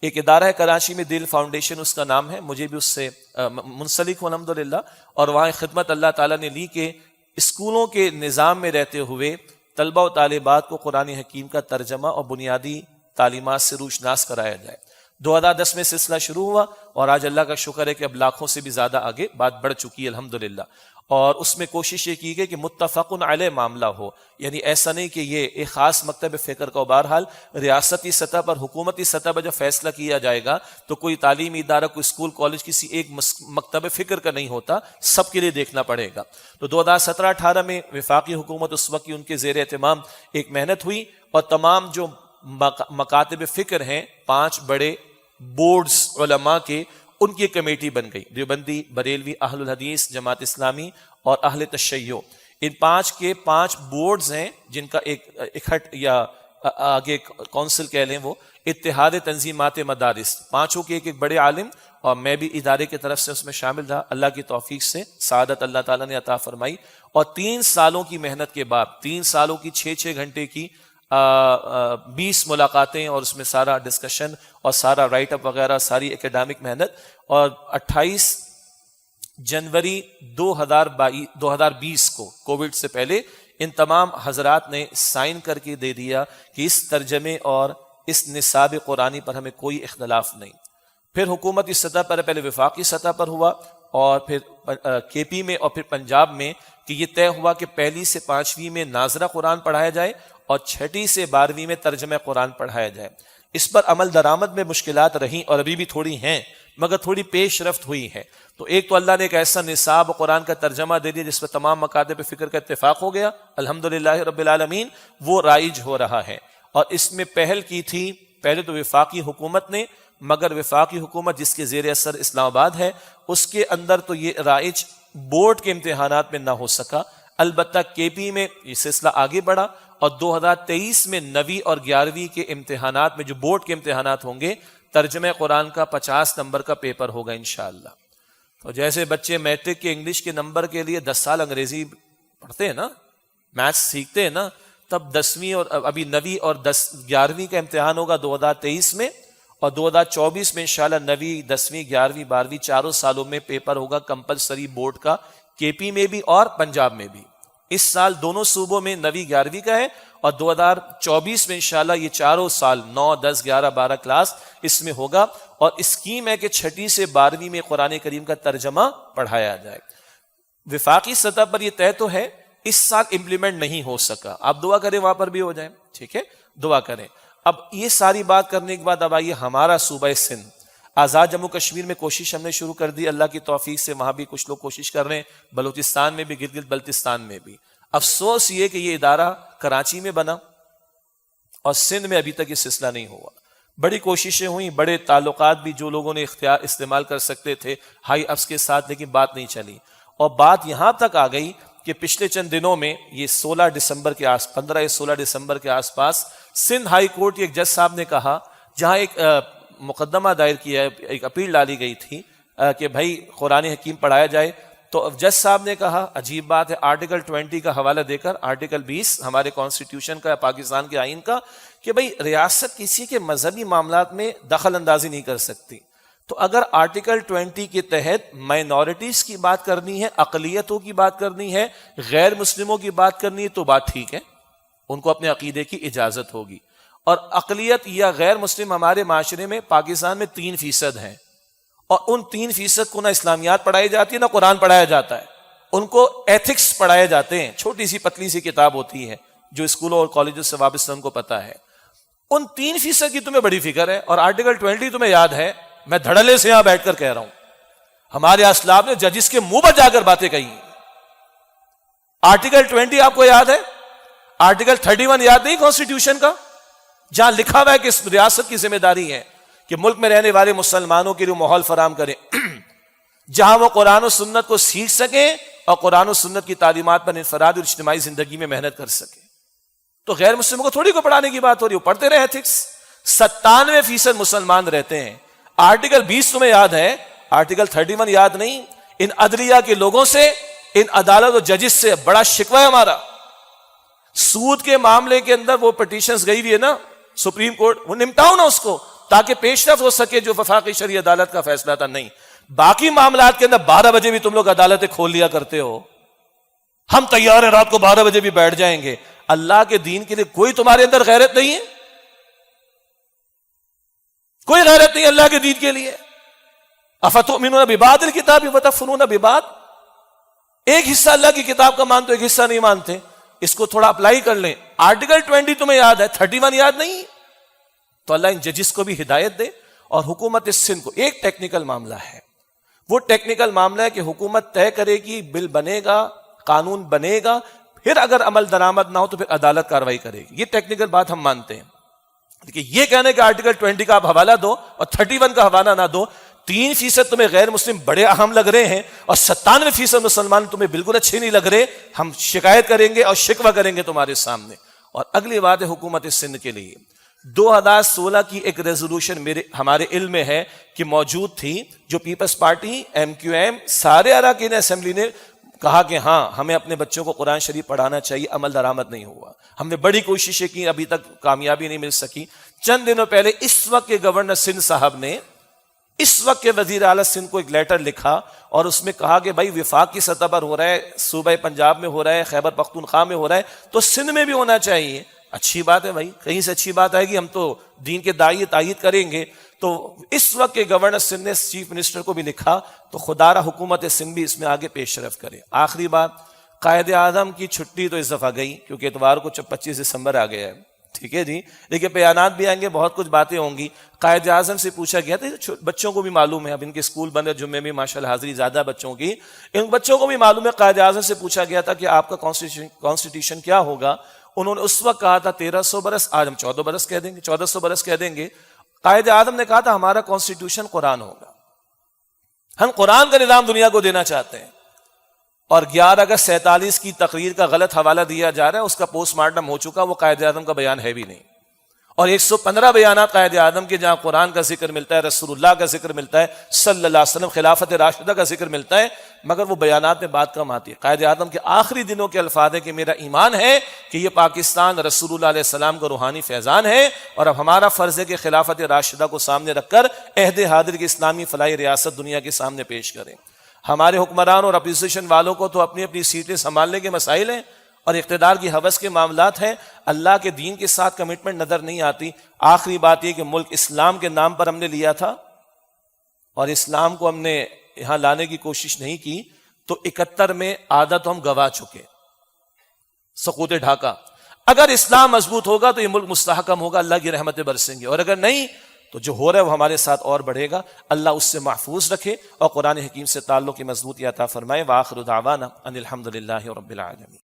ایک ادارہ ہے کراچی میں، دل فاؤنڈیشن اس کا نام ہے، مجھے بھی اس سے منسلک ہوں الحمدللہ، اور وہاں خدمت اللہ تعالیٰ نے لی کہ اسکولوں کے نظام میں رہتے ہوئے طلبہ و طالبات کو قرآن حکیم کا ترجمہ اور بنیادی تعلیمات سے روشناس کرایا جائے۔ 2010 میں سلسلہ شروع ہوا، اور آج اللہ کا شکر ہے کہ اب لاکھوں سے بھی زیادہ آگے بات بڑھ چکی ہے الحمدللہ، اور اس میں کوشش یہ کی گئی کہ متفق علیہ معاملہ ہو، یعنی ایسا نہیں کہ یہ ایک خاص مکتب فکر کا، بہرحال ریاستی سطح پر حکومتی سطح پر جب فیصلہ کیا جائے گا تو کوئی تعلیمی ادارہ، کوئی اسکول کالج کسی ایک مکتب فکر کا نہیں ہوتا، سب کے لیے دیکھنا پڑے گا۔ تو 2017-18 میں وفاقی حکومت اس وقت کی ان کے زیر اہتمام ایک محنت ہوئی، اور تمام جو مکاتب فکر ہیں 5 بڑے بورڈز علماء کے، ان کی کمیٹی بن گئی، دیوبندی، بریلوی، اہل الحدیث، جماعت اسلامی اور اہل تشیع۔ ان 5 کے 5 بورڈز ہیں جن کا ایک اکٹھ یا آگے کونسل کہہ لیں، وہ اتحاد تنظیمات مدارس، 5 کے ایک بڑے عالم، اور میں بھی ادارے کی طرف سے اس میں شامل رہا۔ اللہ کی توفیق سے سعادت اللہ تعالیٰ نے عطا فرمائی، اور 3 سالوں کی محنت کے بعد، 3 سالوں کی 6 گھنٹے کی 20 ملاقاتیں، اور اس میں سارا ڈسکشن اور سارا رائٹ اپ وغیرہ، ساری اکیڈامک محنت، اور 28 جنوری 2020 کو، کووڈ سے پہلے، ان تمام حضرات نے سائن کر کے دے دیا کہ اس ترجمے اور اس نصاب قرآنی پر ہمیں کوئی اختلاف نہیں۔ پھر حکومتی سطح پر، پہلے وفاقی سطح پر ہوا، اور پھر کے پی میں، اور پھر پنجاب میں، کہ یہ طے ہوا کہ 1 سے 5ویں میں ناظرہ قرآن پڑھایا جائے، اور 6 سے 12ویں میں ترجمہ قرآن پڑھایا جائے۔ اس پر عمل درآمد میں مشکلات رہیں، اور ابھی بھی تھوڑی ہیں، مگر تھوڑی پیش رفت ہوئی ہے۔ تو ایک تو اللہ نے ایک ایسا نصاب قرآن کا ترجمہ دے دیا جس پر تمام مکاتب فکر کا اتفاق ہو گیا، الحمدللہ رب العالمین، وہ رائج ہو رہا ہے۔ اور اس میں پہل کی تھی پہلے تو وفاقی حکومت نے، مگر وفاقی حکومت جس کے زیر اثر اسلام آباد ہے، اس کے اندر تو یہ رائج بورڈ کے امتحانات میں نہ ہو سکا، البتہ کے پی میں یہ سلسلہ آگے بڑھا، اور 2023 میں 9ویں اور 11ویں کے امتحانات میں جو بورڈ کے امتحانات ہوں گے، ترجمہ قرآن کا 50 نمبر کا پیپر ہوگا انشاءاللہ۔ تو جیسے بچے میٹرک کے انگلش کے نمبر کے لیے 10 سال انگریزی پڑھتے ہیں نا، میتھس سیکھتے ہیں نا، تب 10ویں اور ابھی 9ویں اور 11ویں کا امتحان ہوگا 2023 میں، اور 2024 میں انشاءاللہ 9ویں، 10ویں، 11ویں، 12ویں 4 سالوں میں پیپر ہوگا کمپلسری بورڈ کا، کے پی میں بھی اور پنجاب میں بھی۔ اس سال دونوں صوبوں میں 9ویں 11ویں کا ہے، اور 2024 میں انشاءاللہ یہ 4 سال 9، 10، 11، 12 کلاس اس میں ہوگا، اور اسکیم ہے کہ 6 سے 12ویں میں قرآن کریم کا ترجمہ پڑھایا جائے۔ وفاقی سطح پر یہ طے تو ہے، اس سال امپلیمنٹ نہیں ہو سکا، آپ دعا کریں وہاں پر بھی ہو جائے، ٹھیک ہے، دعا کریں۔ اب یہ ساری بات کرنے کے بعد اب آئیے ہمارا صوبہ سندھ، آزاد جموں کشمیر میں کوشش ہم نے شروع کر دی، اللہ کی توفیق سے وہاں بھی کچھ لوگ کوشش کر رہے ہیں، بلوچستان میں بھی، گلگت بلتستان میں بھی۔ افسوس یہ کہ یہ ادارہ کراچی میں بنا اور سندھ میں ابھی تک یہ سلسلہ نہیں ہوا۔ بڑی کوششیں ہوئیں، بڑے تعلقات بھی جو لوگوں نے استعمال کر سکتے تھے ہائی اپس کے ساتھ، لیکن بات نہیں چلی، اور بات یہاں تک آ گئی کہ پچھلے چند دنوں میں یہ 16 دسمبر کے 15 یا 16 دسمبر کے آس پاس سندھ ہائی کورٹ کے ایک جج صاحب نے کہا، جہاں ایک مقدمہ دائر کیا ہے، ایک اپیل ڈالی گئی تھی کہ بھائی قرآن حکیم پڑھایا جائے، تو جج صاحب نے کہا، عجیب بات ہے، آرٹیکل 20 کا حوالہ دے کر، آرٹیکل 20 ہمارے کانسٹیٹیوشن کا، پاکستان کے آئین کا، کہ بھئی ریاست کسی کے مذہبی معاملات میں دخل اندازی نہیں کر سکتی۔ تو اگر آرٹیکل 20 کے تحت مائنورٹیز کی بات کرنی ہے، اقلیتوں کی بات کرنی ہے، غیر مسلموں کی بات کرنی ہے، تو بات ٹھیک ہے، ان کو اپنے عقیدے کی اجازت ہوگی۔ اور اقلیت یا غیر مسلم ہمارے معاشرے میں پاکستان میں 3% ہیں، اور ان 3% کو نہ اسلامیات پڑھائی جاتی ہے نہ قرآن پڑھایا جاتا ہے، ان کو ایتھکس پڑھائے جاتے ہیں، چھوٹی سی پتلی سی کتاب ہوتی ہے جو اسکولوں اور کالجز سے وابستہ ان کو پتا ہے۔ ان 3% کی تمہیں بڑی فکر ہے، اور آرٹیکل 20 تمہیں یاد ہے، میں دھڑلے سے یہاں بیٹھ کر کہہ رہا ہوں، ہمارے اسلاف نے ججز کے منہ پر جا کر باتیں کہی ہیں۔ آرٹیکل 20 آپ کو یاد ہے؟ آرٹیکل 31 یاد نہیں کانسٹیٹیوشن کا، جہاں لکھا ہوا ہے کہ اس ریاست کی ذمہ داری ہے کہ ملک میں رہنے والے مسلمانوں کے لیے ماحول فراہم کریں جہاں وہ قرآن و سنت کو سیکھ سکیں اور قرآن و سنت کی تعلیمات پر انفرادی اور اجتماعی زندگی میں محنت کر سکیں۔ تو غیر مسلموں کو تھوڑی کو پڑھانے کی بات ہو رہی ہے، وہ پڑھتے رہے ایتھکس۔ 97% مسلمان رہتے ہیں۔ آرٹیکل 20 تمہیں یاد ہے، آرٹیکل 31 یاد نہیں؟ ان عدلیہ کے لوگوں سے، ان عدالت و ججز سے بڑا شکوہ ہے ہمارا۔ سود کے معاملے کے اندر وہ پٹیشنز گئی ہوئی ہے نا سپریم کورٹ، وہ نمٹاؤ نا اس کو تاکہ پیش رفت ہو سکے جو وفاقی شرعی عدالت کا فیصلہ تھا۔ نہیں، باقی معاملات کے اندر 12 بجے بھی تم لوگ عدالتیں کھول لیا کرتے ہو، ہم تیار ہیں رات کو 12 بجے بھی بیٹھ جائیں گے۔ اللہ کے دین کے لیے کوئی تمہارے اندر غیرت نہیں ہے؟ کوئی غیرت نہیں اللہ کے دین کے لیے؟ افتؤمنون ببعض الکتاب وتکفرون ببعض، ایک حصہ اللہ کی کتاب کا مانتے ایک حصہ نہیں مانتے، اس کو تھوڑا اپلائی کر لیں۔ آرٹیکل 20 تمہیں یاد ہے، 31 یاد نہیں؟ تو اللہ ان ججز کو بھی ہدایت دے، اور حکومت سندھ کو ایک ٹیکنیکل معاملہ ہے، وہ ٹیکنیکل معاملہ ہے کہ حکومت طے کرے گی، بل بنے گا، قانون بنے گا، پھر اگر عمل درآمد نہ ہو تو پھر عدالت کاروائی کرے گی، یہ ٹیکنیکل بات ہم مانتے ہیں۔ لیکن یہ کہنے کہ آرٹیکل 20 کا آپ حوالہ دو اور 31 کا حوالہ نہ دو، 3% تمہیں غیر مسلم بڑے اہم لگ رہے ہیں اور 97% مسلمان تمہیں بالکل اچھے نہیں لگ رہے، ہم شکایت کریں گے اور شکوہ کریں گے تمہارے سامنے۔ اور اگلی بات ہے حکومت سندھ کے لیے 2016 کی ایک ریزولوشن ہمارے علم میں ہے کہ موجود تھی، جو پیپلز پارٹی، MQM، سارے اراکین اسمبلی نے کہا کہ ہاں ہمیں اپنے بچوں کو قرآن شریف پڑھانا چاہیے، عمل درآمد نہیں ہوا۔ ہم نے بڑی کوششیں کی، ابھی تک کامیابی نہیں مل سکی۔ چند دنوں پہلے اس وقت کے گورنر سندھ صاحب نے اس وقت کے وزیر اعلیٰ سندھ کو ایک لیٹر لکھا اور اس میں کہا کہ بھائی وفاق کی سطح پر ہو رہا ہے، صوبہ پنجاب میں ہو رہا ہے، خیبر پختونخوا میں ہو رہا ہے، تو سندھ میں بھی ہونا چاہیے۔ اچھی بات ہے بھائی، کہیں سے اچھی بات آئے گی، ہم تو دین کے داعی تائید کریں گے۔ تو اس وقت کے گورنر سندھ نے چیف منسٹر کو بھی لکھا، تو خدا را حکومت سندھ بھی اس میں آگے پیش رفت کرے۔ آخری بات، قائد اعظم کی چھٹی تو اس دفعہ گئی کیونکہ اتوار کو 25 دسمبر آ گیا ہے، ٹھیک ہے جی، لیکن بیانات بھی آئیں گے، بہت کچھ باتیں ہوں گی۔ قائد اعظم سے پوچھا گیا تھا، بچوں کو بھی معلوم ہے، اب ان کے اسکول بند ہے، جمعے میں ماشاءاللہ حاضری زیادہ بچوں کی، ان بچوں کو بھی معلوم ہے۔ قائد اعظم سے پوچھا گیا تھا کہ آپ کا کانسٹیٹیوشن کیا ہوگا؟ انہوں نے اس وقت کہا تھا 1300 برس، آج ہم 14 برس کہہ دیں گے، 1400 برس کہہ دیں گے۔ قائد اعظم نے کہا تھا ہمارا کانسٹیٹیوشن قرآن ہوگا، ہم قرآن کا نظام دنیا کو دینا چاہتے ہیں۔ اور 11 اگست 47 کی تقریر کا غلط حوالہ دیا جا رہا ہے، اس کا پوسٹ مارٹم ہو چکا، وہ قائد اعظم کا بیان ہے بھی نہیں۔ اور 115 بیانات قائد اعظم کے، جہاں قرآن کا ذکر ملتا ہے، رسول اللہ کا ذکر ملتا ہے، صلی اللہ علیہ وسلم، خلافت راشدہ کا ذکر ملتا ہے، مگر وہ بیانات میں بات کم آتی ہے۔ قائد اعظم کے آخری دنوں کے الفاظ ہیں کہ میرا ایمان ہے کہ یہ پاکستان رسول اللہ علیہ السلام کا روحانی فیضان ہے، اور اب ہمارا فرض ہے کہ خلافت راشدہ کو سامنے رکھ کر عہد حاضر کی اسلامی فلاحی ریاست دنیا کے سامنے پیش کریں۔ ہمارے حکمران اور اپوزیشن والوں کو تو اپنی اپنی سیٹیں سنبھالنے کے مسائل ہیں اور اقتدار کی ہوس کے معاملات ہیں، اللہ کے دین کے ساتھ کمٹمنٹ نظر نہیں آتی۔ آخری بات یہ کہ ملک اسلام کے نام پر ہم نے لیا تھا اور اسلام کو ہم نے یہاں لانے کی کوشش نہیں کی، تو 71 میں آدھا تو ہم گوا چکے، سقوط ڈھاکہ۔ اگر اسلام مضبوط ہوگا تو یہ ملک مستحکم ہوگا، اللہ کی رحمتیں برسیں گی، اور اگر نہیں تو جو ہو رہا ہے وہ ہمارے ساتھ اور بڑھے گا۔ اللہ اس سے محفوظ رکھے اور قرآن حکیم سے تعلق کی مضبوطی عطا فرمائے۔ وآخر دعوانا ان الحمد للہ رب العالمین۔